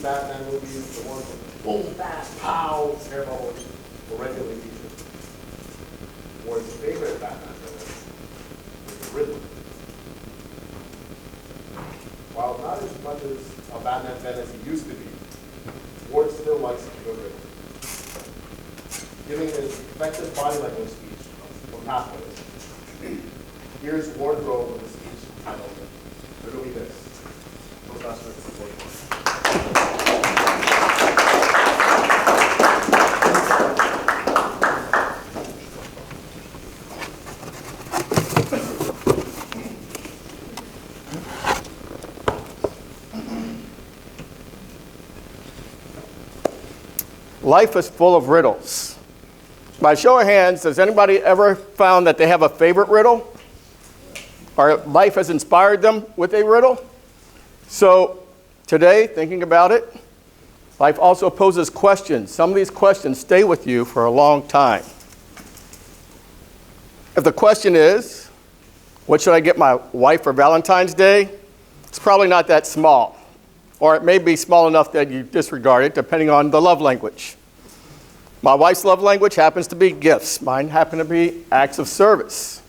Batman movies, the ones with boom, bash, pow, air bubbles, were regularly featured. Ward's favorite Batman villain is the Riddler. While not as much as a Batman fan as he used to be, Ward still likes a good riddle. Giving his effective body language speech from Pathways. Here's Ward Gros with a speech titled, Riddle Me This. Toastmasters support. Life is full of riddles. By show of hands, has anybody ever found that they have a favorite riddle? Or life has inspired them with a riddle? So today, thinking about it, life also poses questions. Some of these questions stay with you for a long time. If the question is, what should I get my wife for Valentine's Day? It's probably not that small. Or it may be small enough that you disregard it, depending on the love language. My wife's love language happens to be gifts. Mine happen to be acts of service.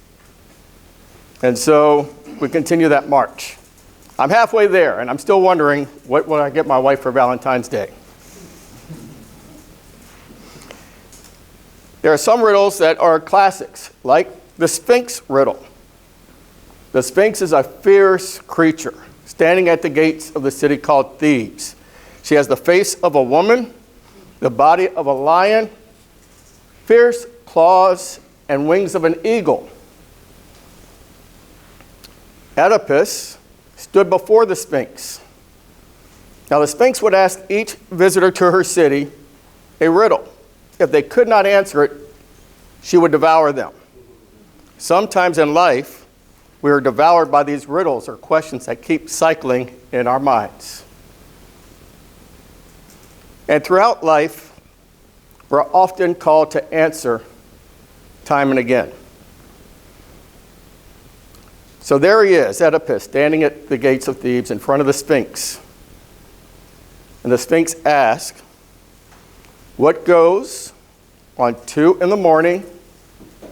And so we continue that march. I'm halfway there, and I'm still wondering, what will I get my wife for Valentine's Day? There are some riddles that are classics, like the Sphinx riddle. The Sphinx is a fierce creature standing at the gates of the city called Thebes. She has the face of a woman, the body of a lion, fierce claws, and wings of an eagle. Oedipus stood before the Sphinx. Now the Sphinx would ask each visitor to her city a riddle. If they could not answer it, she would devour them. Sometimes in life, we are devoured by these riddles or questions that keep cycling in our minds. And throughout life, we're often called to answer time and again. So there he is, Oedipus, standing at the gates of Thebes in front of the Sphinx. And the Sphinx asks, what goes on 2 in the morning,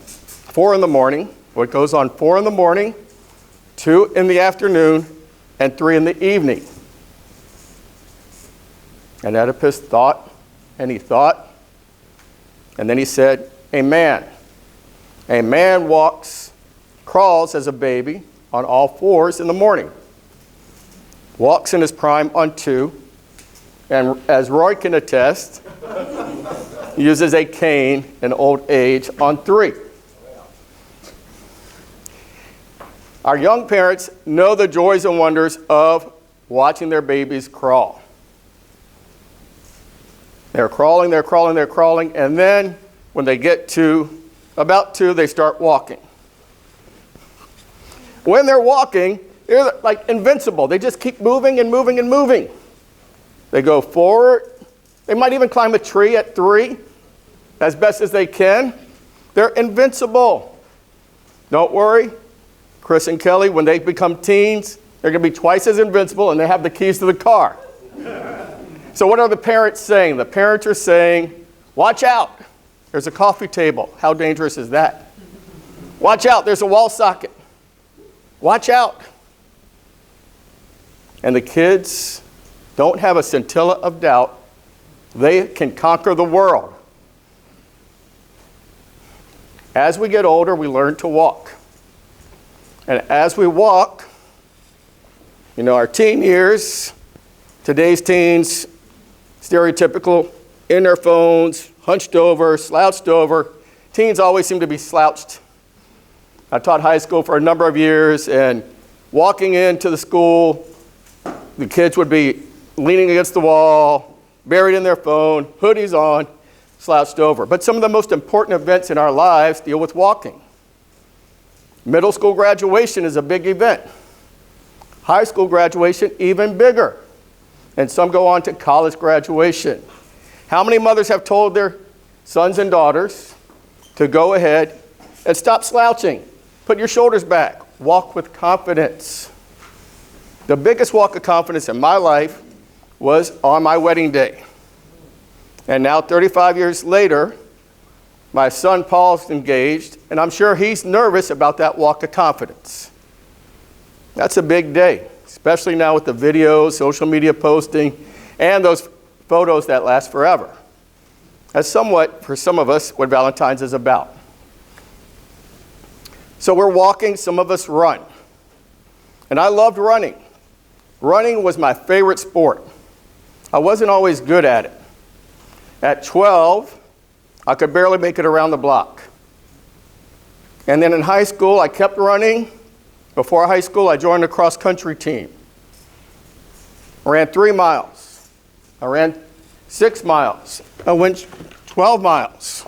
4 in the morning, what goes on 4 in the morning, 2 in the afternoon, and 3 in the evening? And Oedipus thought, and he thought, and then he said, a man. A man crawls as a baby on all 4s in the morning, walks in his prime on 2, and as Roy can attest, uses a cane in old age on 3. Our young parents know the joys and wonders of watching their babies crawl. They're crawling, and then when they get to about 2, they start walking. When they're walking, they're like invincible. They just keep moving and moving and moving. They go forward. They might even climb a tree at 3 as best as they can. They're invincible. Don't worry. Chris and Kelly, when they become teens, they're going to be twice as invincible, and they have the keys to the car. So what are the parents saying? The parents are saying, watch out. There's a coffee table. How dangerous is that? Watch out. There's a wall socket. Watch out. And the kids don't have a scintilla of doubt. They can conquer the world. As we get older, we learn to walk. And as we walk, our teen years, today's teens, stereotypical, in their phones, hunched over, slouched over. Teens always seem to be slouched. I taught high school for a number of years, and walking into the school, the kids would be leaning against the wall, buried in their phone, hoodies on, slouched over. But some of the most important events in our lives deal with walking. Middle school graduation is a big event. High school graduation, even bigger. And some go on to college graduation. How many mothers have told their sons and daughters to go ahead and stop slouching? Put your shoulders back. Walk with confidence. The biggest walk of confidence in my life was on my wedding day. And now 35 years later, my son Paul's engaged, and I'm sure he's nervous about that walk of confidence. That's a big day, especially now with the videos, social media posting, and those photos that last forever. That's somewhat, for some of us, what Valentine's is about. So we're walking, some of us run. And I loved running. Running was my favorite sport. I wasn't always good at it. At 12, I could barely make it around the block. And then in high school, I kept running. Before high school, I joined a cross-country team. I ran 3 miles. I ran 6 miles. I went 12 miles.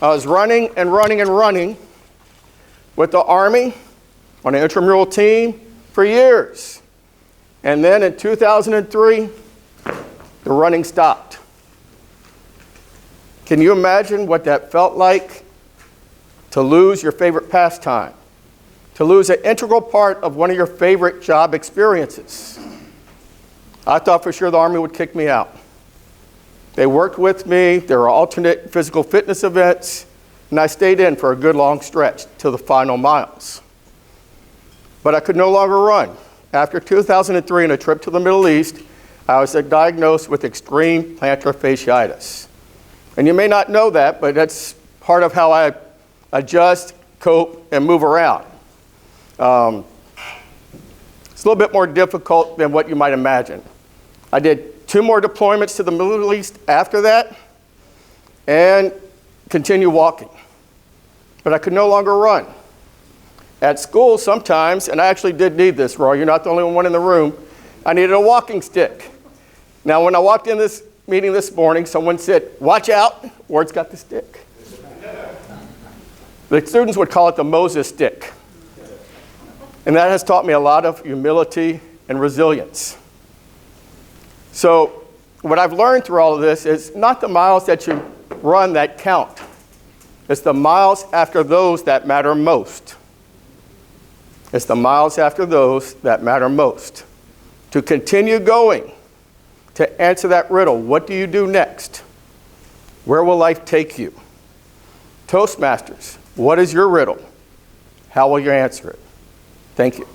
I was running and running and running with the Army on an intramural team for years. And then in 2003, the running stopped. Can you imagine what that felt like to lose your favorite pastime? To lose an integral part of one of your favorite job experiences? I thought for sure the Army would kick me out. They worked with me, there were alternate physical fitness events, and I stayed in for a good long stretch till the final miles. But I could no longer run. After 2003 and a trip to the Middle East, I was diagnosed with extreme plantar fasciitis. And you may not know that, but that's part of how I adjust, cope, and move around. It's a little bit more difficult than what you might imagine. I did 2 more deployments to the Middle East after that and continued walking. But I could no longer run. At school sometimes, and I actually did need this, Roy, you're not the only one in the room, I needed a walking stick. Now when I walked in this meeting this morning, someone said, "Watch out, Ward's got the stick." The students would call it the Moses stick. And that has taught me a lot of humility and resilience. So what I've learned through all of this is not the miles that you run that count. It's the miles after those that matter most. It's the miles after those that matter most. To continue going, to answer that riddle, what do you do next? Where will life take you? Toastmasters, what is your riddle? How will you answer it? Thank you.